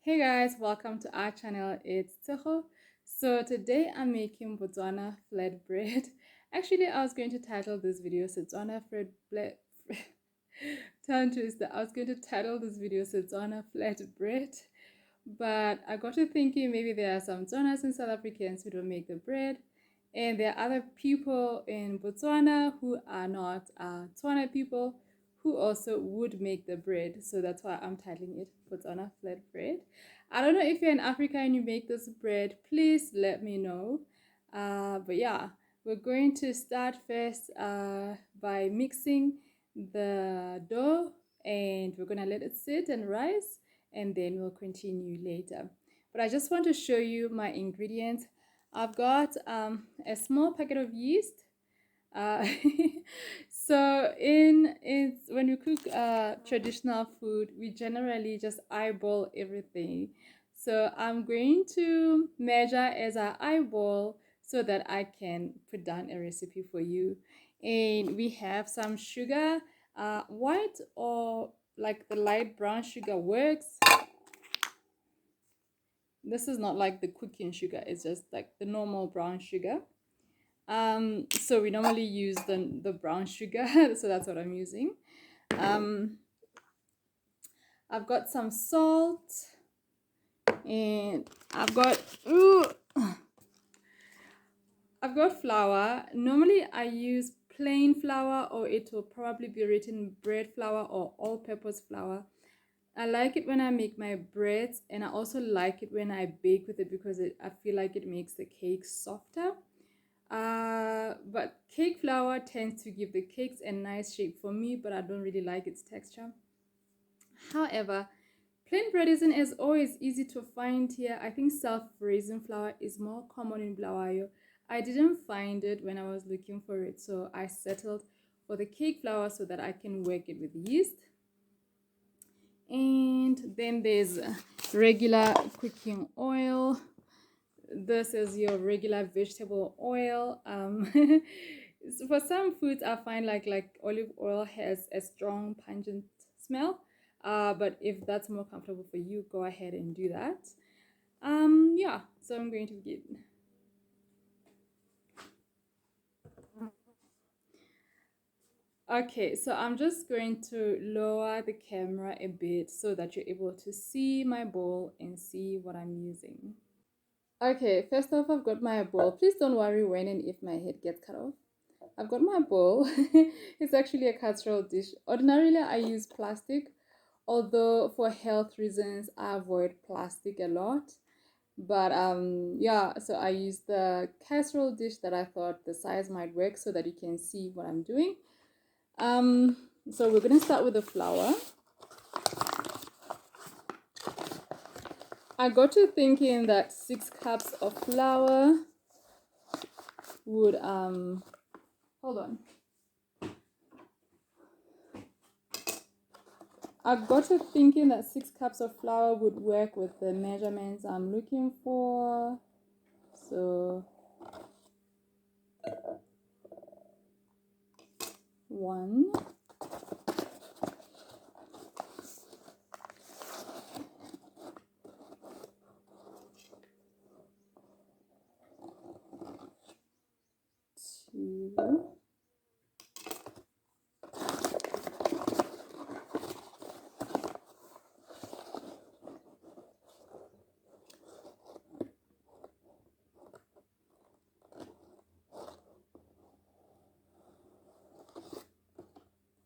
Hey guys, welcome to our channel. It's Tseho. So today I'm making Botswana flatbread. Actually, I was going to title this video Botswana flatbread. Tongue twister. I was going to title this video Botswana flatbread, but I got to thinking maybe there are some Tswanas and South Africans who don't make the bread, and there are other people in Botswana who are not Tswana people who also would make the bread. So that's why I'm titling it Botswana flatbread. I don't know if you're in Africa and you make this bread, please let me know. But yeah, we're going to start first by mixing the dough, and we're gonna let it sit and rise, and then we'll continue later. But I just want to show you my ingredients. I've got a small packet of yeast. Uh, so when we cook traditional food, we generally just eyeball everything. So I'm going to measure as I eyeball so that I can put down a recipe for you. And we have some sugar, white or like the light brown sugar works. This is not like the cooking sugar, it's just like the normal brown sugar. So we normally use the brown sugar, so that's what I'm using. I've got some salt, and I've got flour. Normally I use plain flour, or it will probably be written bread flour or all-purpose flour. I like it when I make my breads, and I also like it when I bake with it because I feel like it makes the cake softer. But cake flour tends to give the cakes a nice shape for me, but I don't really like its texture. However, plain bread isn't as always easy to find here. I think self-raising flour is more common in Bulawayo. I didn't find it when I was looking for it, so I settled for the cake flour so that I can work it with yeast. And then there's regular cooking oil. This is your regular vegetable oil. For some foods, I find like olive oil has a strong pungent smell, but if that's more comfortable for you, go ahead and do that. Yeah, so I'm going to begin. Okay, so I'm just going to lower the camera a bit so that you're able to see my bowl and see what I'm using. Okay, first off, I've got my bowl. Please don't worry when and if my head gets cut off. I've got my bowl. It's actually a casserole dish. Ordinarily, I use plastic, although for health reasons, I avoid plastic a lot. But yeah, so I use the casserole dish that I thought the size might work so that you can see what I'm doing. So we're gonna start with the flour. I got to thinking that 6 cups of flour would hold on. I got to thinking that 6 cups of flour would work with the measurements I'm looking for. So 1, 2,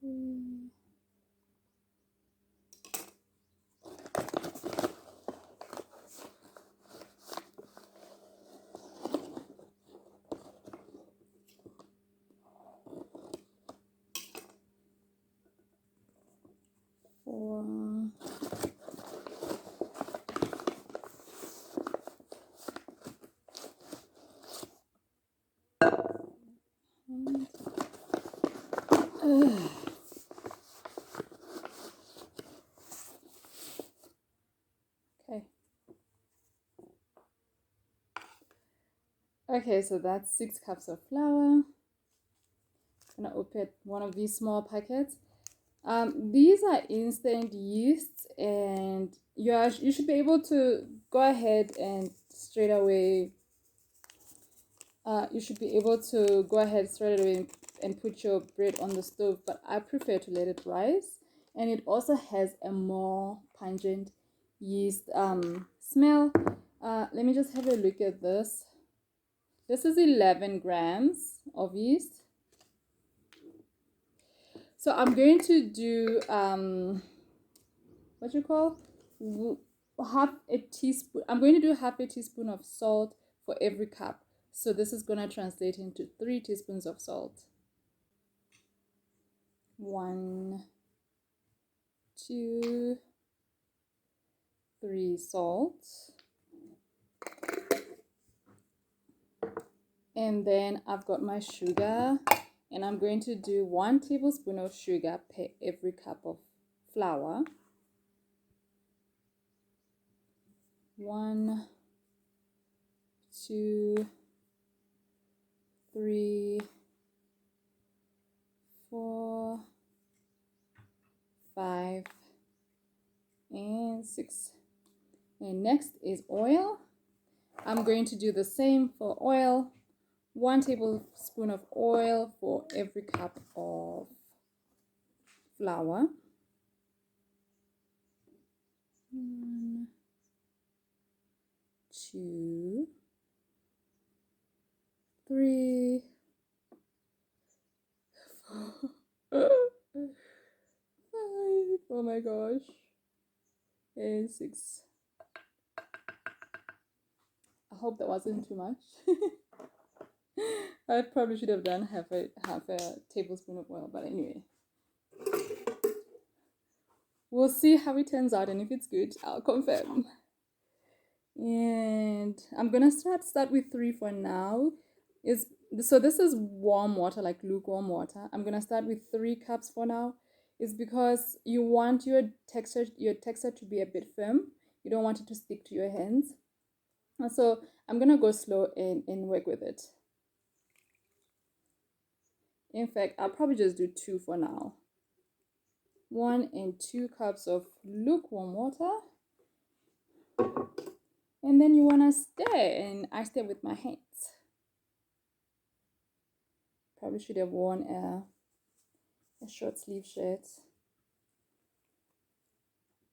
3, 4, 5. Okay. Okay, so that's 6 cups of flour. I'm gonna open one of these small packets. These are instant yeast, and you should be able to go ahead and straight away you should be able to go ahead straight away and put your bread on the stove, but I prefer to let it rise. And it also has a more pungent yeast smell. Let me just have a look at this. This is 11 grams of yeast. So I'm going to do what you call half a teaspoon. I'm going to do half a teaspoon of salt for every cup. So this is going to translate into 3 teaspoons of salt. 1, 2, 3 salt. And then I've got my sugar, and I'm going to do 1 tablespoon of sugar per every cup of flour. 1, 2, 3, 4, 5, and 6. And next is oil. I'm going to do the same for oil. 1 tablespoon of oil for every cup of flour. 1, 2, 3, 4, 5. Oh my gosh. And 6. I hope that wasn't too much. I probably should have done half a tablespoon of oil, but anyway. We'll see how it turns out, and if it's good, I'll confirm. And I'm gonna start with 3 for now. So this is warm water, like lukewarm water. I'm gonna start with 3 cups for now. It's because you want your texture to be a bit firm. You don't want it to stick to your hands. And so I'm gonna go slow and work with it. In fact, I'll probably just do 2 for now. 1 and 2 cups of lukewarm water. And then you wanna stir, and I stir with my hands. Probably should have worn a short sleeve shirt.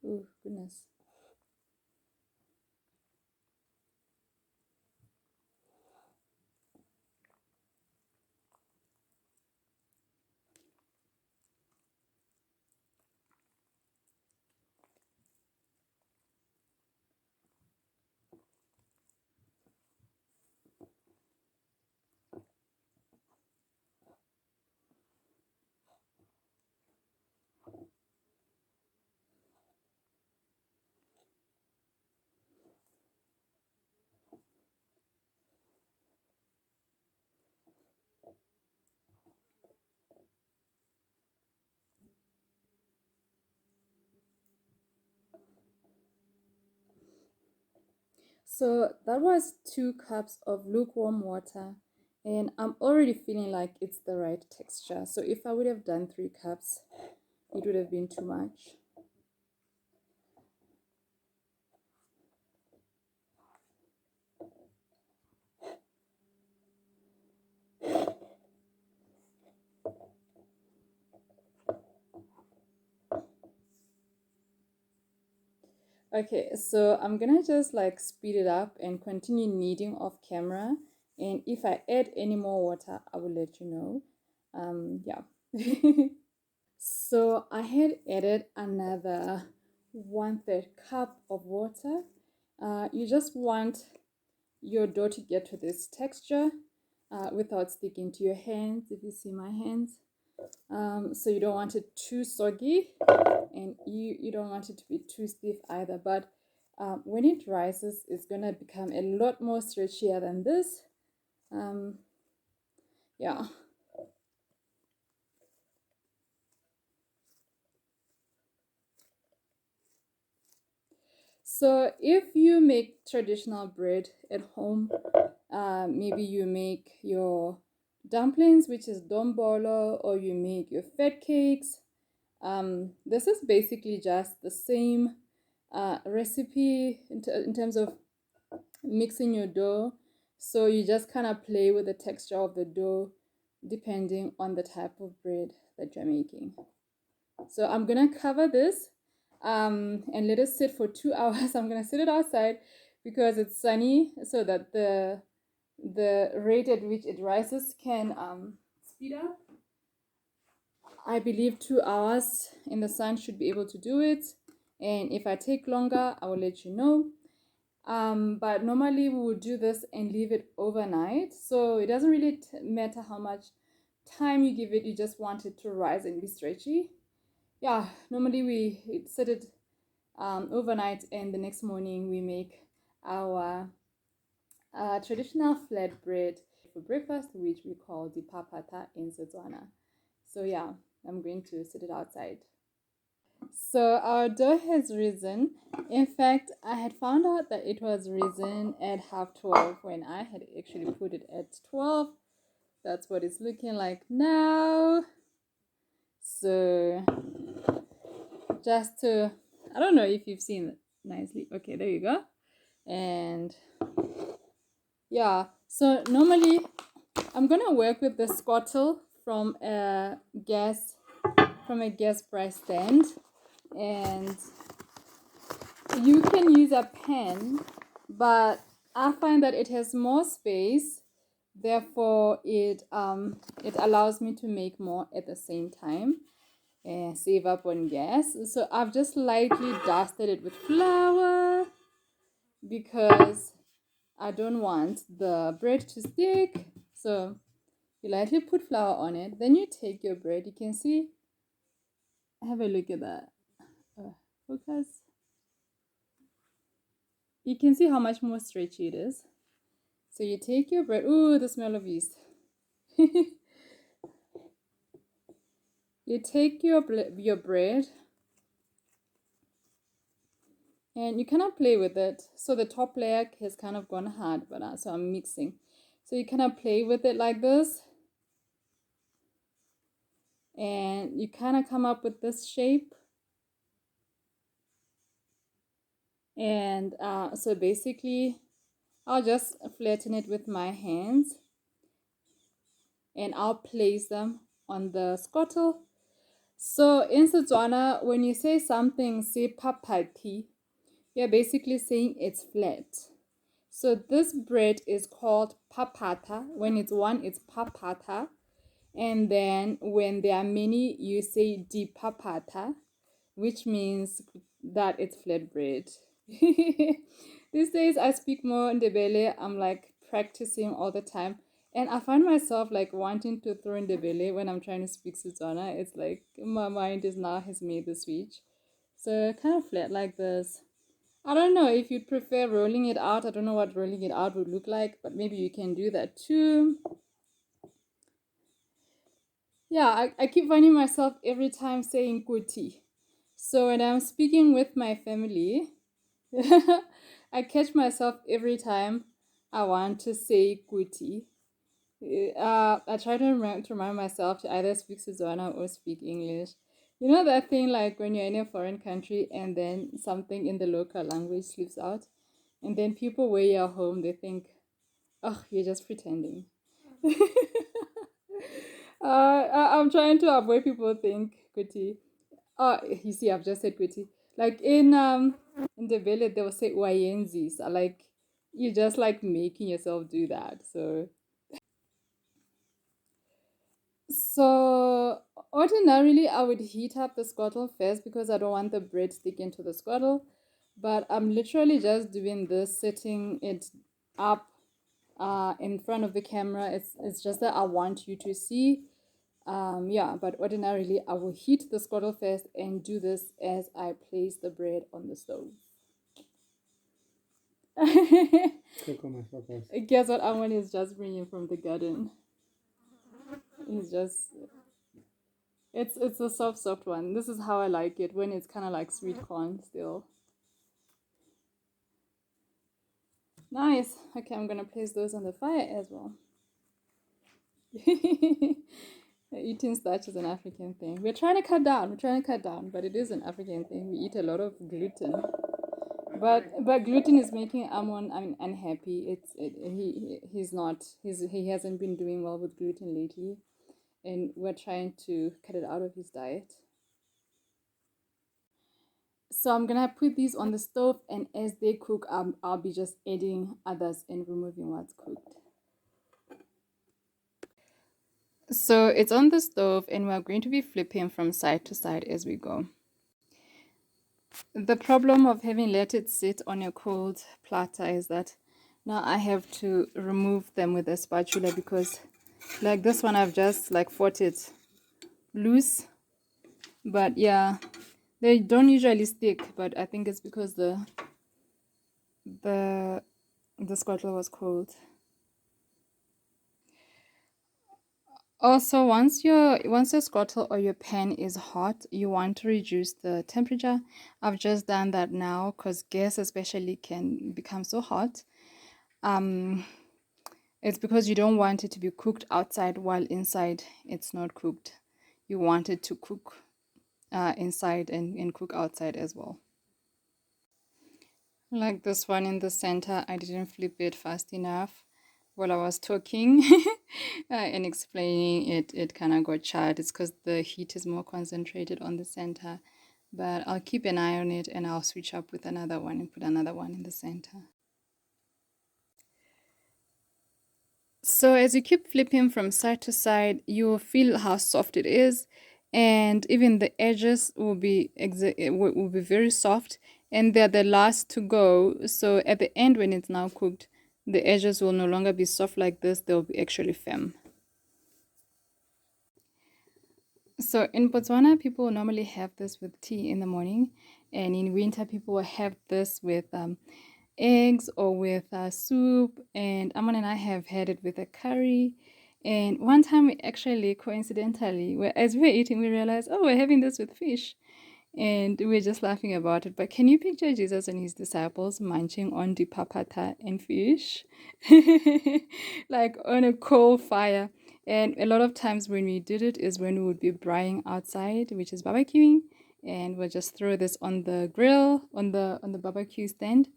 Oh, goodness. So that was 2 cups of lukewarm water, and I'm already feeling like it's the right texture. So if I would have done 3 cups, it would have been too much. Okay, so I'm gonna just like speed it up and continue kneading off camera. And if I add any more water, I will let you know. Yeah. So I had added another 1/3 cup of water. You just want your dough to get to this texture without sticking to your hands, if you see my hands. So you don't want it too soggy, and you don't want it to be too stiff either. But when it rises, it's gonna become a lot more stretchier than this. Yeah. So if you make traditional bread at home, maybe you make your dumplings, which is dombolo, or you make your fat cakes. This is basically just the same recipe in terms of mixing your dough. So you just kind of play with the texture of the dough depending on the type of bread that you're making. So I'm gonna cover this and let it sit for 2 hours. I'm gonna sit it outside because it's sunny, so that the rate at which it rises can speed up. I believe 2 hours in the sun should be able to do it, and if I take longer, I will let you know. But normally we would do this and leave it overnight, so it doesn't really matter how much time you give it, you just want it to rise and be stretchy. Yeah, normally we set it overnight, and the next morning we make our traditional flatbread for breakfast, which we call Diphaphatha in Botswana. So yeah, I'm going to set it outside. So our dough has risen. In fact, I had found out that it was risen at 12:30 when I had actually put it at 12. That's what it's looking like now. So just to, I don't know if you've seen it nicely. Okay, there you go. And yeah, so normally I'm gonna work with the scuttle from a gas brass stand, and you can use a pan, but I find that it has more space, therefore it allows me to make more at the same time and save up on gas. So I've just lightly dusted it with flour because I don't want the bread to stick. So you lightly put flour on it, then you take your bread. You can see, have a look at that. Focus. You can see how much more stretchy it is. So you take your bread. Ooh, the smell of yeast. You take your bread and you kind of play with it. So the top layer has kind of gone hard, but so I'm mixing. So you kind of play with it like this, and you kind of come up with this shape. And so basically, I'll just flatten it with my hands, and I'll place them on the scuttle. So in Setswana, when you say something, say papati, you're basically saying it's flat. So this bread is called papata. When it's one, it's papata. And then when there are many, you say diphaphatha, which means that it's flatbread. These days I speak more Ndebele. I'm like practicing all the time. And I find myself like wanting to throw Ndebele when I'm trying to speak Setswana. It's like my mind is now has made the switch. So kind of flat like this. I don't know if you'd prefer rolling it out. I don't know what rolling it out would look like, but maybe you can do that too. Yeah, I keep finding myself every time saying kuti. So when I'm speaking with my family, I catch myself every time I want to say kuti. I try to remind myself to either speak Setswana or speak English. You know that thing like when you're in a foreign country and then something in the local language slips out, and then people where you're home, they think, oh, you're just pretending. I'm trying to avoid people think kuti. Oh, you see, I've just said kuti. Like in the village, they will say wayenzi. So like you're just like making yourself do that. So ordinarily, I would heat up the scuttle first because I don't want the bread sticking to the scuttle. But I'm literally just doing this, setting it up in front of the camera. It's just that I want you to see. Yeah, but ordinarily I will heat the scuttle first and do this as I place the bread on the stove. Guess what Awan is just bringing from the garden? He's just it's a soft one. This is how I like it when it's kind of like sweet corn still. Nice. Okay, I'm gonna place those on the fire as well. Eating starch is an African thing. We're trying to cut down, but it is an African thing. We eat a lot of gluten. but gluten is making Amon, I mean, unhappy. He hasn't been doing well with gluten lately, and we're trying to cut it out of his diet. So I'm gonna put these on the stove, and as they cook, I'll be just adding others and removing what's cooked. So it's on the stove, and we're going to be flipping from side to side as we go. The problem of having let it sit on a cold platter is that now I have to remove them with a spatula, because like this one I've just like fought it loose. But yeah, they don't usually stick, but I think it's because the scuttle was cold. Also, once your scuttle or your pan is hot, you want to reduce the temperature. I've just done that now because gas especially can become so hot. It's because you don't want it to be cooked outside while inside it's not cooked. You want it to cook inside and cook outside as well. Like this one in the center, I didn't flip it fast enough while I was talking and explaining it. It kind of got charred. It's because the heat is more concentrated on the center. But I'll keep an eye on it, and I'll switch up with another one and put another one in the center. So as you keep flipping from side to side, you will feel how soft it is, and even the edges will be very soft, and they're the last to go. So at the end, when it's now cooked, the edges will no longer be soft like this, they'll be actually firm. So in Botswana, people normally have this with tea in the morning, and in winter, people will have this with eggs or with soup. And Amon and I have had it with a curry. And one time, we actually coincidentally, as we were eating, we realized, oh, we're having this with fish. And we were just laughing about it. But can you picture Jesus and his disciples munching on Diphaphatha and fish? Like on a coal fire. And a lot of times when we did it is when we would be braaiing outside, which is barbecuing, and we'll just throw this on the grill, on the barbecue stand,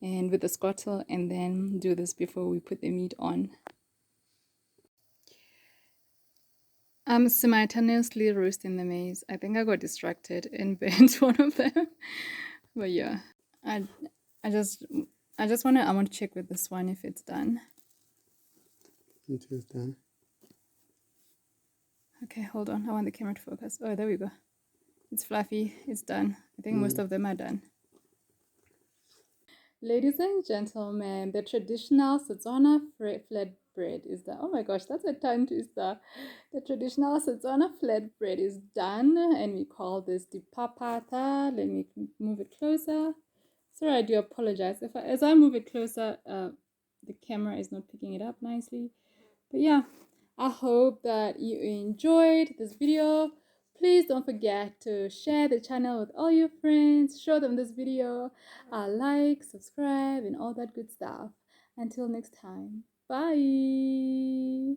and with the scuttle, and then do this before we put the meat on. I'm simultaneously roasting the maize. I think I got distracted and burnt one of them. But yeah, I just want to check with this one if it's done. It is done. Okay, hold on. I want the camera to focus. Oh, there we go. It's fluffy. It's done. I think most of them are done. Ladies and gentlemen, the traditional Setswana flatbread is done. Oh my gosh, that's a tongue twister. The traditional Setswana flatbread is done, and we call this Diphaphatha. Let me move it closer. Sorry, I do apologize. As I move it closer, the camera is not picking it up nicely. But yeah, I hope that you enjoyed this video. Please don't forget to share the channel with all your friends. Show them this video. Like, subscribe, and all that good stuff. Until next time. Bye.